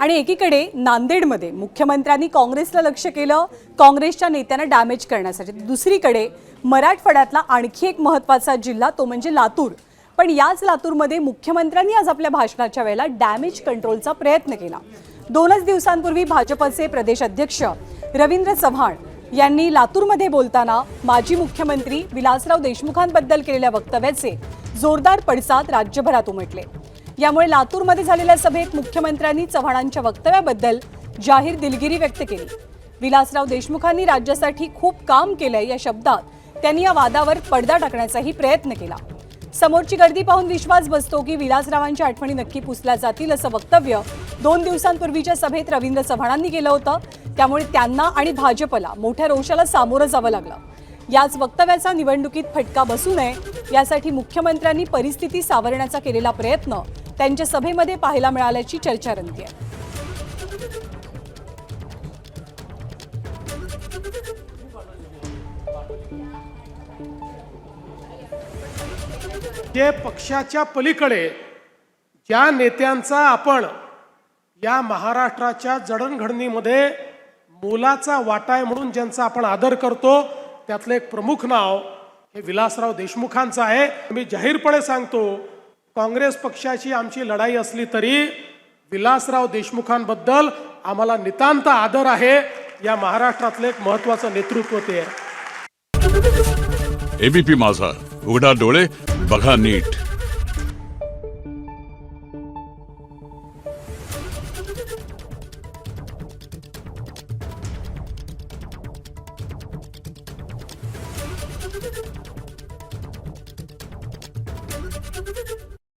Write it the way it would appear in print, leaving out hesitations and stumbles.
आणि एकीकडे नांदेडमध्ये मुख्यमंत्र्यांनी काँग्रेसला लक्ष्य केलं, काँग्रेसच्या नेत्यांना डॅमेज करण्यासाठी। दुसरीकडे मराठवाड्यातला आणखी एक महत्त्वाचा जिल्हा तो म्हणजे लातूर। पण याच लातूरमध्ये मुख्यमंत्र्यांनी आज आपल्या भाषणाच्या वेळेला डॅमेज कंट्रोलचा प्रयत्न केला। 2 दिवसांपूर्वी भाजपचे प्रदेश अध्यक्ष रवींद्र चव्हाण यांनी लातूरमध्ये बोलताना माजी मुख्यमंत्री विलासराव देशमुखांबद्दल केलेल्या वक्तव्याचे जोरदार पडसाद राज्यभरात उमटले। यामुळे लातूरमध्ये झालेल्या सभेत मुख्यमंत्र्यांनी चव्हाणांच्या वक्तव्याबद्दल जाहीर दिलगिरी व्यक्त केली। विलासराव देशमुखांनी राज्यासाठी खूप काम केलंय या शब्दात त्यांनी या वादावर पडदा टाकण्याचाही प्रयत्न केला। समोरची गर्दी पाहून विश्वास बसतो की विलासरावांच्या आठवणी नक्की पुसल्या जातील असं वक्तव्य 2 दिवसांपूर्वीच्या सभेत रवींद्र चव्हाणांनी केलं होतं। त्यामुळे त्यांना आणि भाजपला मोठ्या रोषाला सामोरं जावं लागलं। याच वक्तव्याचा निवडणुकीत फटका बसू नये यासाठी मुख्यमंत्र्यांनी परिस्थिती सावरण्याचा केलेला प्रयत्न त्यांच्या सभेमध्ये पाहायला मिळाल्याची चर्चा रंगतेय। जे पक्षाच्या पलीकडे ज्या नेत्यांचा आपण या महाराष्ट्राच्या जडणघडणीमध्ये मोलाचा वाटा आहे म्हणून ज्यांचा आपण आदर करतो त्यातलं एक प्रमुख नाव हे विलासराव देशमुखांचं आहे। मी जाहीरपणे सांगतो, काँग्रेस पक्षाची आमची लढाई असली तरी विलासराव देशमुखांबद्दल आम्हाला नितांत आदर आहे। या महाराष्ट्रातलं एक महत्त्वाचं नेतृत्व ते आहे। एबीपी माझा, उघडा डोळे बघा नीट।